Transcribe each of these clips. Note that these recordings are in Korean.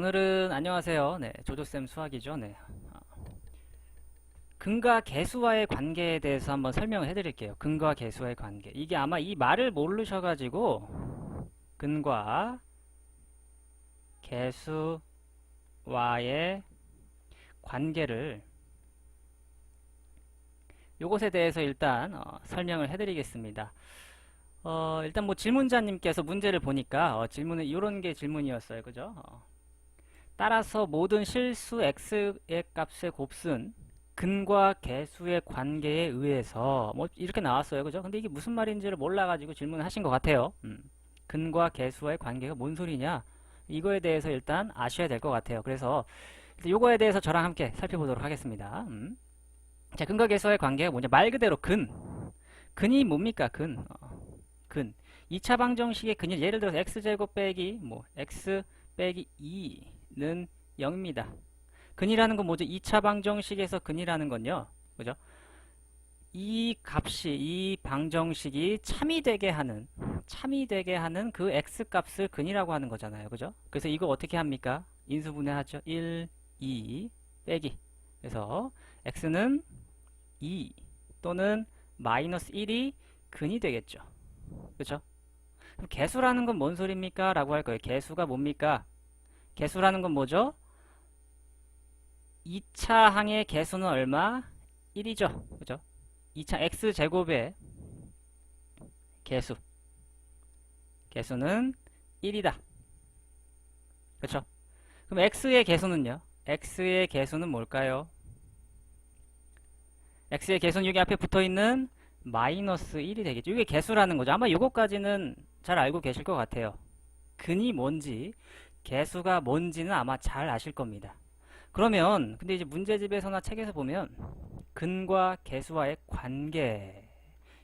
오늘은 안녕하세요. 네, 조조쌤 수학이죠. 네. 근과 계수와의 관계에 대해서 한번 설명을 해드릴게요. 근과 계수와의 관계. 이게 아마 이 말을 모르셔가지고 근과 계수와의 관계를 요것에 대해서 일단 설명을 해드리겠습니다. 일단 뭐 질문자님께서 문제를 보니까 질문은 이런 게 질문이었어요. 그죠? 따라서 모든 실수 x의 값의 곱은 근과 계수의 관계에 의해서 뭐 이렇게 나왔어요. 그죠? 근데 이게 무슨 말인지를 몰라가지고 질문을 하신 것 같아요. 근과 계수와의 관계가 뭔 소리냐? 이거에 대해서 일단 아셔야 될 것 같아요. 그래서 요거에 대해서 저랑 함께 살펴보도록 하겠습니다. 자, 근과 계수와의 관계가 뭐냐? 말 그대로 근. 근이 뭡니까? 근. 2차 방정식의 근이 예를 들어서 x제곱 빼기 뭐 x 빼기 2는 0입니다. 근이라는 건 뭐죠? 2차 방정식에서 근이라는 건요. 그죠? 이 방정식이 참이 되게 하는 그 x 값을 근이라고 하는 거잖아요. 그죠? 그래서 이거 어떻게 합니까? 인수분해하죠. 1, 2 빼기. 그래서 x는 2 또는 마이너스 1이 근이 되겠죠. 그죠? 그럼 개수라는 건 뭔 소리입니까? 라고 할 거예요. 개수가 뭡니까? 개수라는 건 뭐죠? 2차 항의 개수는 얼마? 1이죠. 그죠? 2차 x제곱의 개수는 1이다. 그쵸? 그럼 x의 개수는요? x의 개수는 뭘까요? x의 개수는 여기 앞에 붙어있는 마이너스 1이 되겠죠. 이게 개수라는 거죠. 아마 이것까지는 잘 알고 계실 것 같아요. 근이 뭔지, 개수가 뭔지는 아마 잘 아실 겁니다. 그러면 근데 이제 문제집에서나 책에서 보면 근과 계수와의 관계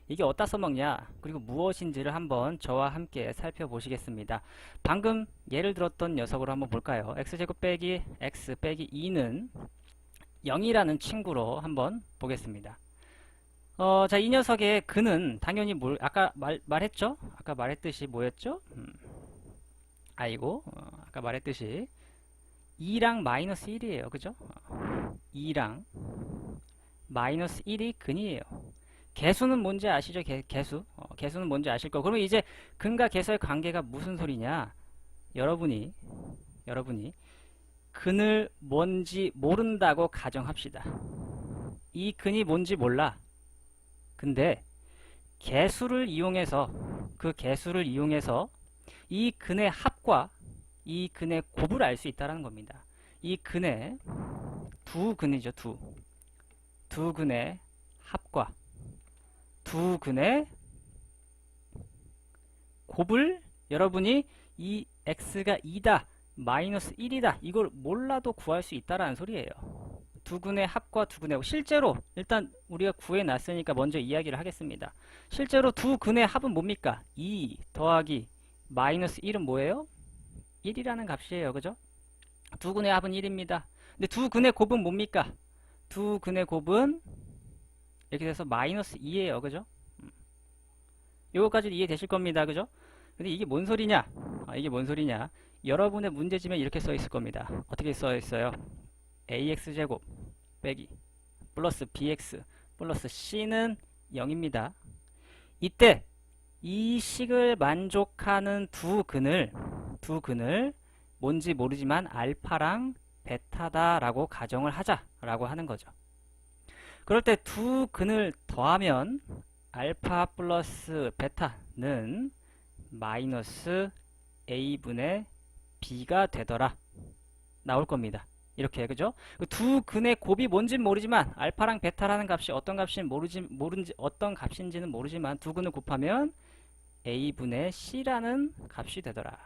이게 어디다 써먹냐 그리고 무엇인지를 한번 저와 함께 살펴보시겠습니다. 방금 예를 들었던 녀석으로 한번 볼까요? x제곱 빼기 x 빼기 2는 0이라는 친구로 한번 보겠습니다. 자, 이 녀석의 근은 당연히 아까 말했죠? 아까 말했듯이 뭐였죠? 아까 말했듯이 2랑 마이너스 1이에요. 그죠? 2랑 마이너스 1이 근이에요. 개수는 뭔지 아시죠? 개수는 뭔지 아실 거. 그러면 이제 근과 계수의 관계가 무슨 소리냐? 여러분이 근을 뭔지 모른다고 가정합시다. 이 근이 뭔지 몰라. 근데 개수를 이용해서 이 근의 합과 이 근의 곱을 알 수 있다는 겁니다. 이 근의 두 근이죠. 두 근의 합과 두 근의 곱을 여러분이 이 x가 2다 마이너스 1이다 이걸 몰라도 구할 수 있다라는 소리예요. 두 근의 합과 두 근의 곱. 실제로 일단 우리가 구해놨으니까 먼저 이야기를 하겠습니다. 실제로 두 근의 합은 뭡니까? 2 더하기 마이너스 1은 뭐예요? 1이라는 값이에요. 그죠? 두 근의 합은 1입니다. 근데 두 근의 곱은 뭡니까? 두 근의 곱은 이렇게 돼서 마이너스 2예요. 그죠? 요거까지 이해되실 겁니다. 그죠? 근데 이게 뭔 소리냐? 이게 뭔 소리냐? 여러분의 문제집에 이렇게 써 있을 겁니다. 어떻게 써 있어요? ax제곱 빼기 플러스 bx 플러스 c는 0입니다. 이때 이 식을 만족하는 두 근을 뭔지 모르지만 알파랑 베타다라고 가정을 하자라고 하는 거죠. 그럴 때 두 근을 더하면 알파 플러스 베타는 마이너스 a분의 b가 되더라 나올 겁니다. 이렇게 그죠? 두 근의 곱이 뭔지는 모르지만 알파랑 베타라는 값이 어떤 값인지는 모르지만 두 근을 곱하면 a분의 c라는 값이 되더라.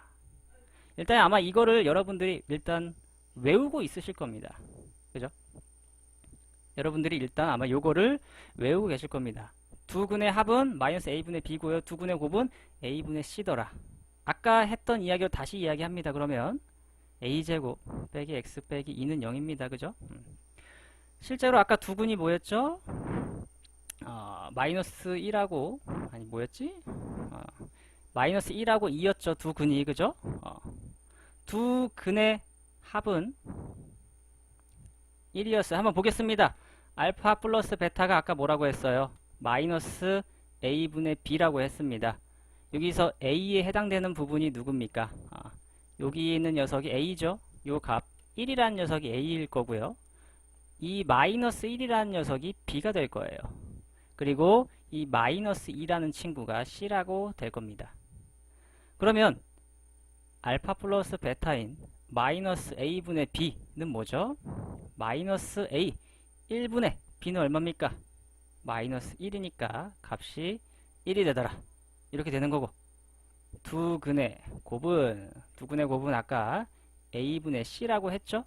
일단 아마 이거를 여러분들이 일단 외우고 있으실 겁니다. 그죠? 여러분들이 일단 아마 요거를 외우고 계실 겁니다. 두 근의 합은 마이너스 a분의 b고요. 두 근의 곱은 a분의 c더라. 아까 했던 이야기로 다시 이야기합니다. 그러면 a제곱 빼기 x 빼기 2는 0입니다. 그죠? 실제로 아까 두 근이 뭐였죠? 마이너스 1하고 아니 뭐였지? 마이너스 1하고 2였죠. 두 근이 그죠? 두 근의 합은 1이었어요. 한번 보겠습니다. 알파 플러스 베타가 아까 뭐라고 했어요? 마이너스 a분의 b라고 했습니다. 여기서 a에 해당되는 부분이 누굽니까? 여기 있는 녀석이 a죠. 요 값 1이라는 녀석이 a일 거고요. 이 마이너스 1이라는 녀석이 b가 될 거예요. 그리고 이 마이너스 2라는 친구가 c라고 될 겁니다. 그러면 알파 플러스 베타인 마이너스 a분의 b는 뭐죠? 마이너스 a 1분의 b는 얼마입니까? 마이너스 1이니까 값이 1이 되더라. 이렇게 되는 거고, 두근의 곱은 아까 a분의 c라고 했죠?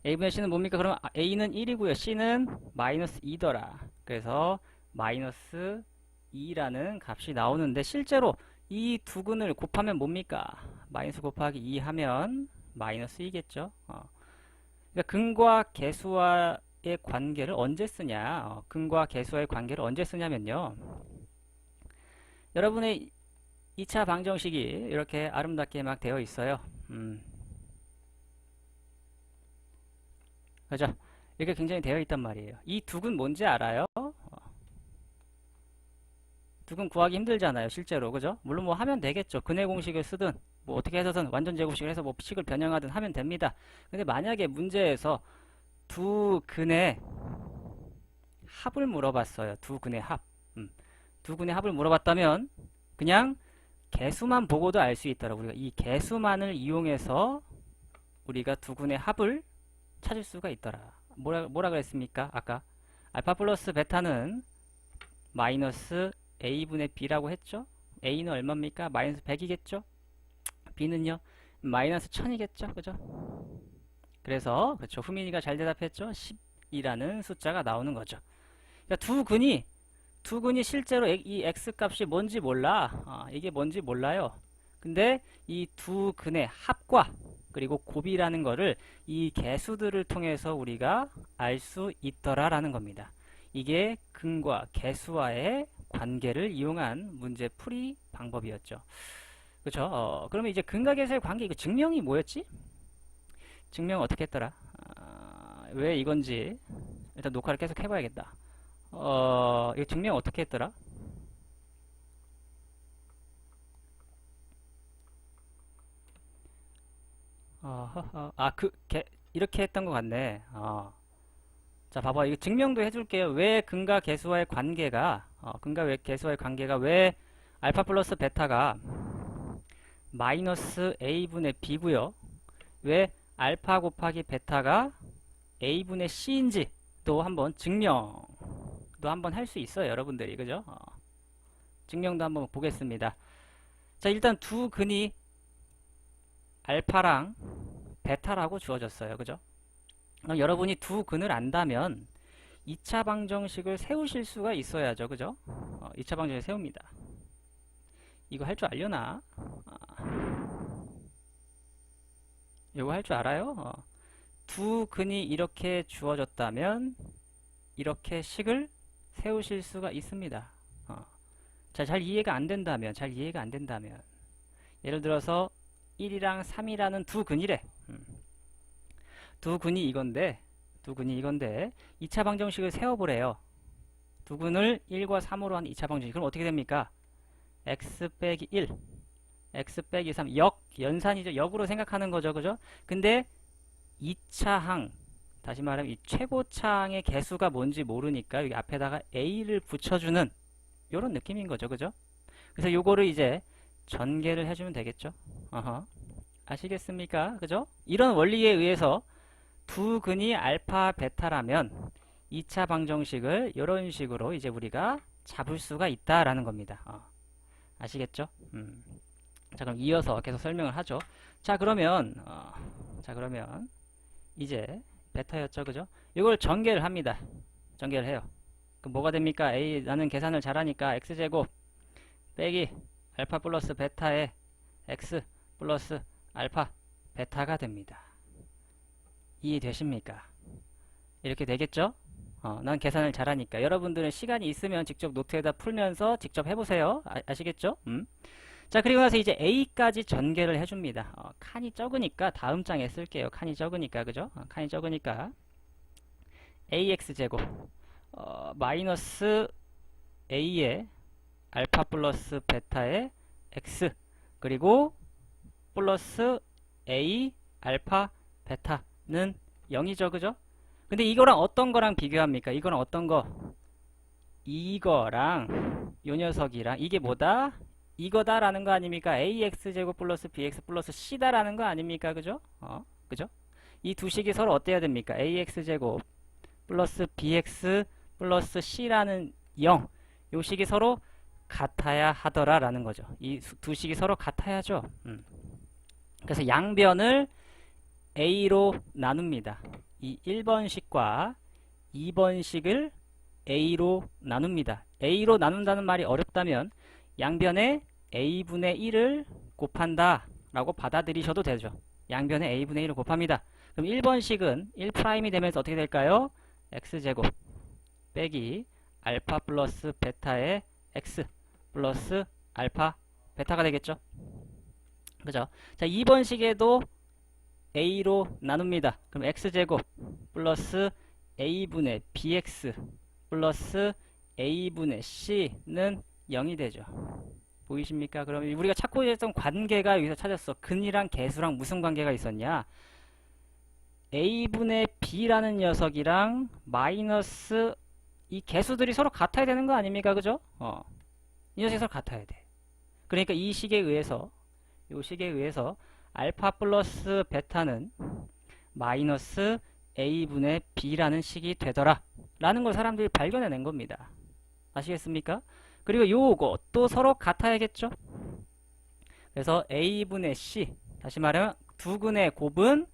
a분의 c는 뭡니까? 그럼 a는 1이고요. c는 마이너스 2더라. 그래서 마이너스 2라는 값이 나오는데, 실제로 이 두 근을 곱하면 뭡니까? 마이너스 곱하기 2 하면 마이너스 2겠죠? 그러니까 근과 계수와의 관계를 언제 쓰냐? 근과 계수와의 관계를 언제 쓰냐면요. 여러분의 2차 방정식이 이렇게 아름답게 막 되어 있어요. 그죠? 이렇게 굉장히 되어 있단 말이에요. 이 두 근 뭔지 알아요? 두 근 구하기 힘들잖아요, 실제로. 그죠? 물론 뭐 하면 되겠죠. 근해 공식을 쓰든 뭐 어떻게 해서든 완전 제곱식을 해서 뭐 식을 변형하든 하면 됩니다. 근데 만약에 문제에서 두 근의 합을 물어봤어요. 두 근의 합. 두 근의 합을 물어봤다면 그냥 개수만 보고도 알 수 있더라고요. 우리가 이 개수만을 이용해서 우리가 두 근의 합을 찾을 수가 있더라. 뭐라 그랬습니까? 아까 알파 플러스 베타는 마이너스 a분의 b라고 했죠? a는 얼마입니까? 마이너스 100이겠죠? b는요? 마이너스 1000이겠죠? 그죠? 그래서 그렇죠. 후민이가 잘 대답했죠? 10이라는 숫자가 나오는 거죠. 그러니까 두 근이 실제로 이 x 값이 뭔지 몰라. 이게 뭔지 몰라요. 근데 이 두 근의 합과 그리고 곱이라는 거를 이 개수들을 통해서 우리가 알 수 있더라라는 겁니다. 이게 근과 개수와의 관계를 이용한 문제 풀이 방법이었죠. 그렇죠? 그러면 이제 근과 개수의 관계, 이거 증명이 뭐였지? 증명 어떻게 했더라? 왜 이건지 일단 녹화를 계속 해봐야겠다. 이거 증명 어떻게 했더라? 이렇게 했던 것 같네. 자, 봐봐. 이거 증명도 해줄게요. 왜 근과 계수와의 관계가, 계수와의 관계가 왜 알파 플러스 베타가 마이너스 a분의 b고요. 왜 알파 곱하기 베타가 a분의 c인지도 한번 증명도 한번 할 수 있어요. 여러분들이. 그죠? 증명도 한번 보겠습니다. 자, 일단 두 근이 알파랑 베타라고 주어졌어요. 그죠? 여러분이 두 근을 안다면 2차 방정식을 세우실 수가 있어야죠. 그죠? 2차 방정식을 세웁니다. 이거 할 줄 알려나? 이거 할 줄 알아요? 두 근이 이렇게 주어졌다면 이렇게 식을 세우실 수가 있습니다. 잘 이해가 안 된다면 예를 들어서 1이랑 3이라는 두 근이래. 두 근이 이건데 2차 방정식을 세워보래요. 두 근을 1과 3으로 한 2차 방정식. 그럼 어떻게 됩니까? x 빼기 1, x 빼기 3, 연산이죠. 역으로 생각하는 거죠. 그죠? 근데 2차항, 다시 말하면 이 최고차항의 개수가 뭔지 모르니까 여기 앞에다가 a를 붙여주는 요런 느낌인 거죠. 그죠? 그래서 요거를 이제 전개를 해주면 되겠죠. 아시겠습니까? 그죠? 이런 원리에 의해서 두 근이 알파 베타라면 2차 방정식을 이런 식으로 이제 우리가 잡을 수가 있다라는 겁니다. 아시겠죠? 자, 그럼 이어서 계속 설명을 하죠. 자, 그러면 이제 베타였죠. 그죠? 이걸 전개를 합니다. 전개를 해요. 그럼 뭐가 됩니까? 나는 계산을 잘하니까 x제곱 빼기 알파 플러스 베타의 x 플러스 알파 베타가 됩니다. 이해되십니까? 이렇게 되겠죠? 난 계산을 잘하니까. 여러분들은 시간이 있으면 직접 노트에다 풀면서 직접 해보세요. 아시겠죠? 자, 그리고 나서 이제 a까지 전개를 해줍니다. 칸이 적으니까 다음 장에 쓸게요. 칸이 적으니까, 그죠? 칸이 적으니까 ax제곱 마이너스 a의 알파 플러스 베타의 x 그리고 플러스 a 알파 베타는 0이죠, 그죠? 근데 이거랑 어떤 거랑 비교합니까? 이거랑 어떤 거? 이거랑 요 녀석이랑 이게 뭐다? 이거다라는 거 아닙니까? ax제곱 플러스 bx 플러스 c다라는 거 아닙니까? 그죠? 그죠? 이 두 식이 서로 어때야 됩니까? ax제곱 플러스 bx 플러스 c라는 0. 요 식이 서로 같아야 하더라라는 거죠. 이 두 식이 서로 같아야죠. 그래서 양변을 a로 나눕니다. 이 1번식과 2번식을 a로 나눕니다. a로 나눈다는 말이 어렵다면 양변에 a분의 1을 곱한다 라고 받아들이셔도 되죠. 양변에 a분의 1을 곱합니다. 그럼 1번식은 1'이 되면서 어떻게 될까요? x제곱 빼기 알파 플러스 베타의 x 플러스 알파 베타가 되겠죠. 그죠? 자, 2번식에도 a로 나눕니다. 그럼 x제곱 플러스 a분의 bx 플러스 a분의 c는 0이 되죠. 보이십니까? 그럼 우리가 찾고 있었던 관계가 여기서 찾았어. 근이랑 개수랑 무슨 관계가 있었냐? a분의 b라는 녀석이랑 마이너스 이 개수들이 서로 같아야 되는 거 아닙니까? 그죠? 이 녀석이 서로 같아야 돼. 그러니까 이 식에 의해서 요 식에 의해서 알파 플러스 베타는 마이너스 a분의 b라는 식이 되더라 라는 걸 사람들이 발견해낸 겁니다. 아시겠습니까? 그리고 요것도 서로 같아야겠죠? 그래서 a분의 c, 다시 말하면 두 근의 곱은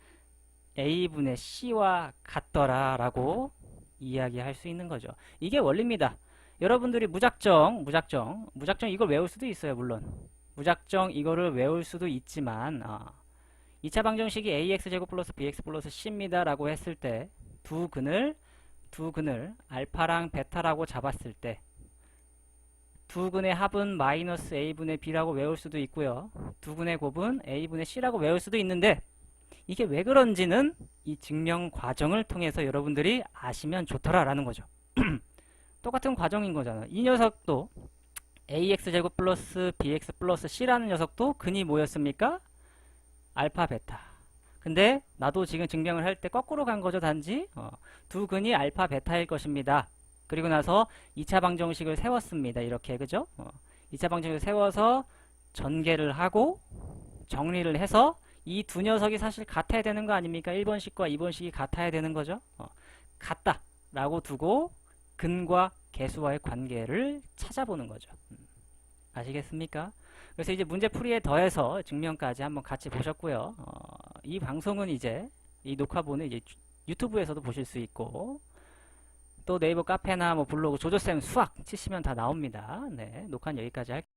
a분의 c와 같더라 라고 이야기할 수 있는 거죠. 이게 원리입니다. 여러분들이 무작정 이걸 외울 수도 있어요. 물론 무작정 이거를 외울 수도 있지만 2차 방정식이 ax제곱 플러스 bx 플러스 c입니다 라고 했을 때 두 근을 알파랑 베타라고 잡았을 때 두 근의 합은 마이너스 a분의 b라고 외울 수도 있고요. 두 근의 곱은 a분의 c라고 외울 수도 있는데 이게 왜 그런지는 이 증명 과정을 통해서 여러분들이 아시면 좋더라라는 거죠. 똑같은 과정인 거잖아요. 이 녀석도 ax제곱 플러스 bx 플러스 c라는 녀석도 근이 뭐였습니까? 알파 베타. 근데 나도 지금 증명을 할 때 거꾸로 간 거죠. 단지 두 근이 알파 베타일 것입니다. 그리고 나서 2차 방정식을 세웠습니다. 이렇게 그죠? 2차 방정식을 세워서 전개를 하고 정리를 해서 이 두 녀석이 사실 같아야 되는 거 아닙니까? 1번식과 2번식이 같아야 되는 거죠. 같다 라고 두고 근과 개수와의 관계를 찾아보는 거죠. 아시겠습니까? 그래서 이제 문제풀이에 더해서 증명까지 한번 같이 보셨고요. 이 방송은 이제 이 녹화본은 이제 유튜브에서도 보실 수 있고 또 네이버 카페나 뭐 블로그 조조쌤 수학 치시면 다 나옵니다. 네, 녹화는 여기까지 할게요.